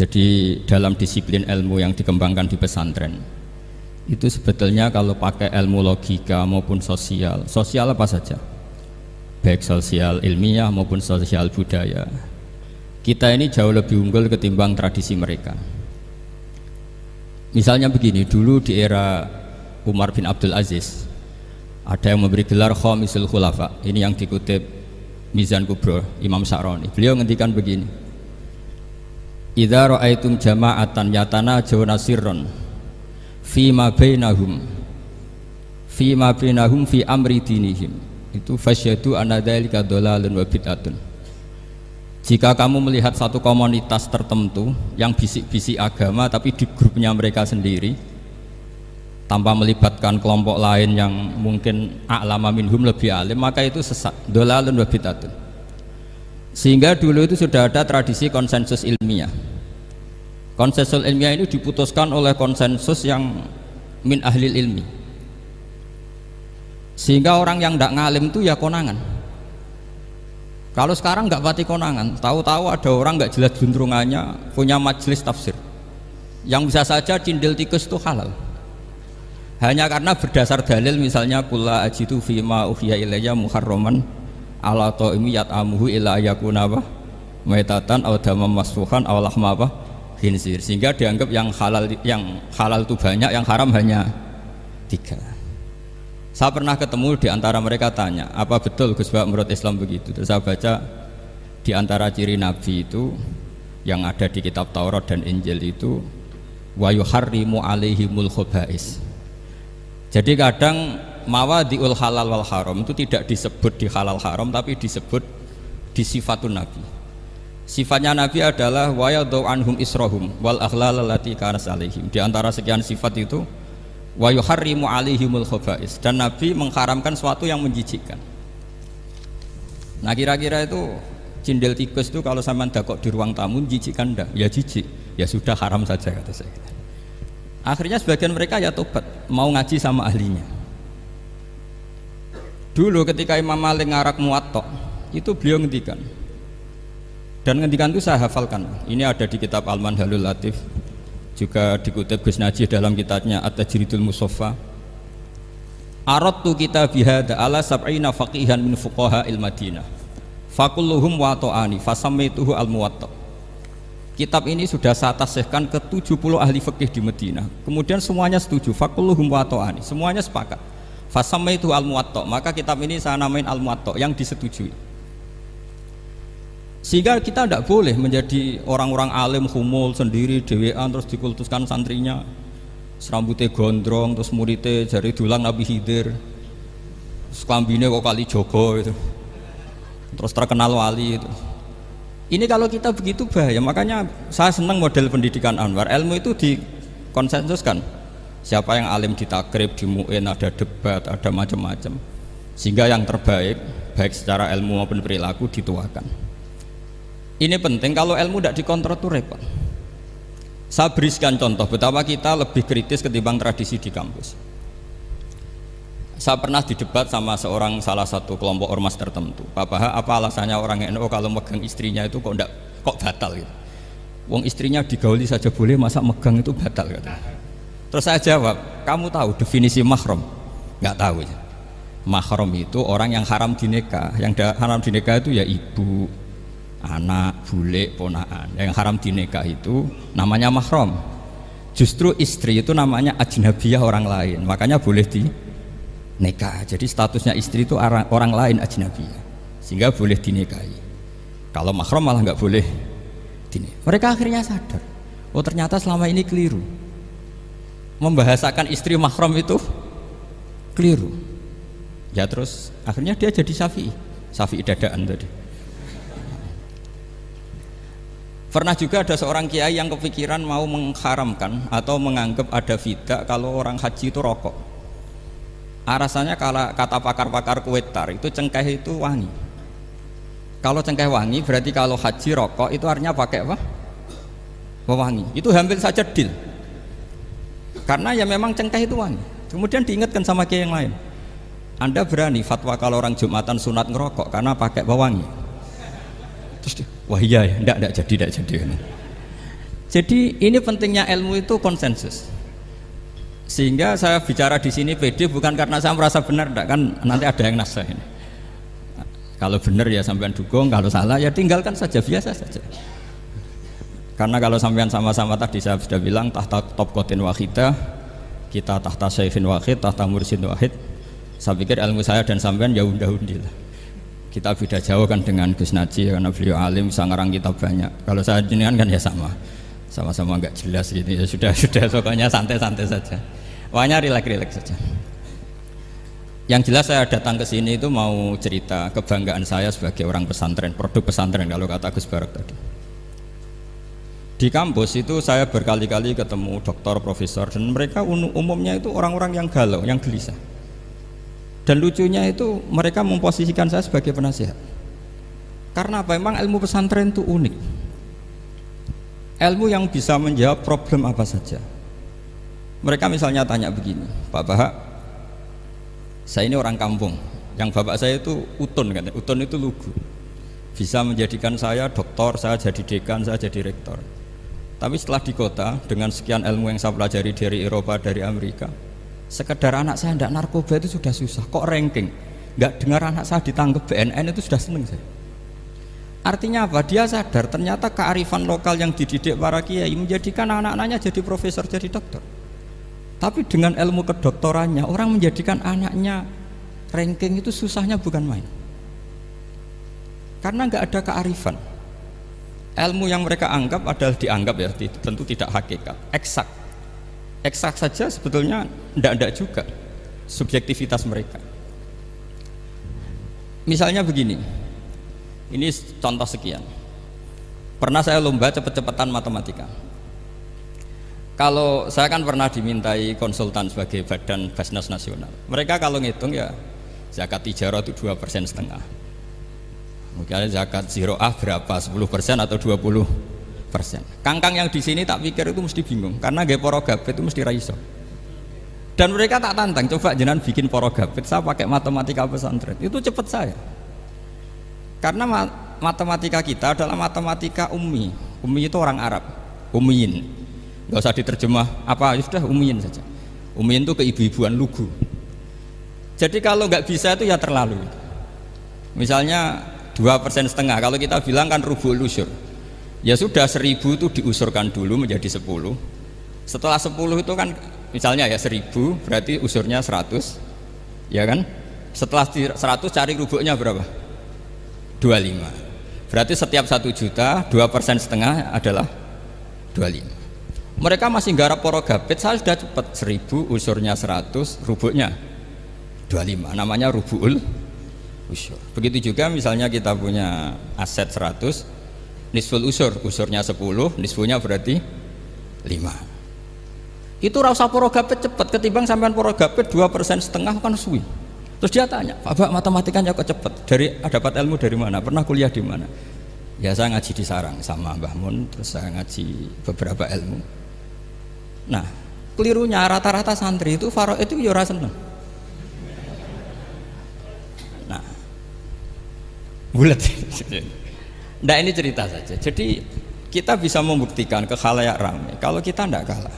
Jadi dalam disiplin ilmu yang dikembangkan di pesantren itu sebetulnya kalau pakai ilmu logika maupun sosial apa saja, baik sosial ilmiah maupun sosial budaya, kita ini jauh lebih unggul ketimbang tradisi mereka. Misalnya begini, dulu di era Umar bin Abdul Aziz ada yang memberi gelar Khamisul Khulafa. Ini yang dikutip Mizan Kubro Imam Sa'roni. Beliau ngendikan begini, idza ra'aitum jama'atan yatanajawna sirran fi ma bainahum fi amri dinihim, itu fasyhadu anna dzalika dhalalun wa bid'atun. Jika kamu melihat satu komunitas tertentu yang bisik-bisik agama tapi di grupnya mereka sendiri tanpa melibatkan kelompok lain yang mungkin a'lama minhum, lebih alim, maka itu sesat, dhalalun wa bid'atun. Sehingga dulu itu sudah ada tradisi konsensus ilmiah. Konsensus ilmiah ini diputuskan oleh konsensus yang min ahlil ilmi, sehingga orang yang tidak ngalim itu ya konangan. Kalau sekarang nggak pati konangan, tahu-tahu ada orang nggak jelas juntrungannya punya majelis tafsir yang bisa saja cindil tikus itu halal, hanya karena berdasar dalil, misalnya kula ajitu fima uhiya ilayya muharraman ala ta'imi yat'amuhu ila yakuna maitatan aw damam masfuhan aw lahma khinzir, sehingga dianggap yang halal itu banyak, yang haram hanya 3. Saya pernah ketemu di antara mereka, tanya, apa betul Gus Bak menurut Islam begitu? Terus saya baca di antara ciri Nabi itu yang ada di kitab Taurat dan Injil itu wa yuharrimu alaihimul khobais. Jadi kadang mawadiul halal wal haram itu tidak disebut di halal haram, tapi disebut di sifatun Nabi. Sifatnya Nabi adalah wa yadau anhum israhum wal aghlal allati kanat alaihim. Di antara sekian sifat itu wa yuharrimu alaihimul khobais, dan Nabi mengharamkan sesuatu yang menjijikkan. Nah kira-kira itu cindil tikus itu kalau sampean dakok di ruang tamu jijikkan enggak? Ya jijik, ya sudah haram saja kata saya. Akhirnya sebagian mereka ya tobat, mau ngaji sama ahlinya. Dulu ketika Imam Malik ngarak Muwatta itu beliau ngendikan, dan ngendikan itu saya hafalkan. Ini ada di kitab Al-Manhalul Latif, juga dikutip Gus Najih dalam kitabnya At-Tajridul Musaffa. Aradtu kitab bihada ala sab'ina faqihan min fuqaha il-Madinah fakulluhum wato'ani fasammaituhu al-Muwatta. Kitab ini sudah saya tasihkan ke 70 ahli fikih di Madinah, kemudian semuanya setuju, fakulluhum wato'ani, semuanya sepakat, fasammaituhu al-Muwatta, maka kitab ini saya namain al-Muwatta, yang disetujui. Sehingga kita tidak boleh menjadi orang-orang alim humul sendiri dewean terus dikultuskan santrinya, serambutnya gondrong, terus muridnya jari dulang Nabi Khidir, terus klambine kok kali Jogo itu, terus terkenal wali itu. Ini kalau kita begitu bahaya. Makanya saya senang model pendidikan Anwar, ilmu itu dikonsensuskan, siapa yang alim di takrib, di mu'in, ada debat, ada macam-macam, sehingga yang terbaik baik secara ilmu maupun perilaku dituakan. Ini penting, kalau ilmu tidak dikontrol itu repot. Saya berikan contoh betapa kita lebih kritis ketimbang tradisi di kampus. Saya pernah didebat sama salah satu kelompok ormas tertentu. Papa, apa alasannya orang NU kalau megang istrinya itu kok batal gitu? Wong istrinya digauli saja boleh, masa megang itu batal gitu. Terus saya jawab, kamu tahu definisi mahram? Nggak tahu ya. Mahram itu orang yang haram dinikah. Yang haram dinikah itu ya ibu, anak, bule, ponaan. Yang haram dinikah itu namanya mahram. Justru istri itu namanya ajnabiyah, orang lain, makanya boleh dinikah. Jadi statusnya istri itu orang lain, ajnabiyah, sehingga boleh dinikahi. Kalau mahram malah nggak boleh dinikah. Mereka akhirnya sadar, oh ternyata selama ini keliru, membahasakan istri mahram itu keliru. Ya terus akhirnya dia jadi Syafi'i dadaan tadi. Pernah juga ada seorang kiai yang kepikiran mau mengharamkan atau menganggap ada fidah kalau orang haji itu rokok. Rasanya kalau kata pakar-pakar Kuwaitar itu cengkeh itu wangi. Kalau cengkeh wangi berarti kalau haji rokok itu artinya pakai apa? Wangi. Itu hampir saja deal. Karena ya memang cengkeh itu wangi. Kemudian diingatkan sama kiai yang lain, Anda berani fatwa kalau orang Jumatan sunat ngerokok karena pakai pewangi? Terus dia, wah iya ya, enggak jadi. Jadi ini pentingnya ilmu itu konsensus. Sehingga saya bicara di sini pede bukan karena saya merasa benar, enggak, kan nanti ada yang nasah ini. Kalau benar ya sampean dukung, kalau salah ya tinggalkan saja, biasa saja. Karena kalau sampean sama-sama tadi saya sudah bilang tahta topkotin wahidah, kita tahta syekhin wahid, tahta mursyid wahid. Saya pikir ilmu saya dan sampean ya undi lah. Kita beda jauh kan dengan Gus Naji karena beliau alim, bisa ngarang kitab banyak. Kalau saya jenengan kan ya sama-sama nggak jelas gitu ya, sudah pokoknya santai-santai saja. Pokoknya rileks saja. Yang jelas saya datang ke sini itu mau cerita kebanggaan saya sebagai orang pesantren, produk pesantren kalau kata Gus Barak tadi. Di kampus itu saya berkali-kali ketemu doktor, profesor, dan mereka umumnya itu orang-orang yang galau, yang gelisah. Dan lucunya itu mereka memposisikan saya sebagai penasihat. Karena apa? Memang ilmu pesantren itu unik. Ilmu yang bisa menjawab problem apa saja. Mereka misalnya tanya begini, Pak Bahak, saya ini orang kampung, yang bapak saya itu utun kan, utun itu lugu, bisa menjadikan saya doktor, saya jadi dekan, saya jadi rektor. Tapi setelah di kota dengan sekian ilmu yang saya pelajari dari Eropa, dari Amerika, sekedar anak saya tidak narkoba itu sudah susah, kok ranking nggak dengar anak saya ditangkap BNN itu sudah seneng saya. Artinya apa? Dia sadar ternyata kearifan lokal yang dididik para kiai menjadikan anak-anaknya jadi profesor, jadi dokter. Tapi dengan ilmu kedoktorannya orang menjadikan anaknya ranking itu susahnya bukan main. Karena nggak ada kearifan. Ilmu yang mereka anggap adalah dianggap ya, tentu tidak hakikat, eksak. Eksak saja sebetulnya tidak juga subjektivitas mereka. Misalnya begini, ini contoh sekian. Pernah saya lomba cepet-cepetan matematika. Kalau saya kan pernah dimintai konsultan sebagai badan Basnas Nasional. Mereka kalau ngitung ya zakat tijarah itu 2,5%. Mungkin zakat ziroah berapa? 10% atau 20%. Kangkang yang di sini tak pikir itu mesti bingung karena gaya porogabit itu mesti raiso. Dan mereka tak tantang, coba jenengan bikin porogabit, saya pakai matematika pesantren. Itu cepat saya. Karena matematika kita adalah matematika ummi. Ummi itu orang Arab, ummiyin. Gak usah diterjemah apa, sudah ummiyin saja. Ummiyin itu keibu-ibuan lugu. Jadi kalau nggak bisa itu ya terlalu. Misalnya 2,5%, kalau kita bilang kan rubul usur. Ya sudah 1.000 itu diusurkan dulu menjadi 10. Setelah 10 itu kan misalnya ya 1.000 berarti usurnya 100. Ya kan? Setelah 100 cari rubuknya berapa? 25. Berarti setiap 1 juta 2,5% adalah 25. Mereka masih garap porogabit, saya sudah cepat 1.000 usurnya 100, rubuknya 25, namanya rubuul usur. Begitu juga misalnya kita punya aset 100, nisful usur, usurnya 10, nisfunya berarti 5. Itu rasa porogabit cepat ketimbang sampean porogabit 2,5% kan suwi. Terus dia tanya, Pak matematikanya kok cepat? Dapat ilmu dari mana? Pernah kuliah di mana? Ya saya ngaji di Sarang sama Mbah Mun, terus saya ngaji beberapa ilmu. Nah, kelirunya rata-rata santri itu faro itu ya ora seneng. Nah, bulat. Nah ini cerita saja. Jadi kita bisa membuktikan ke khalayak ramai kalau kita tidak kalah.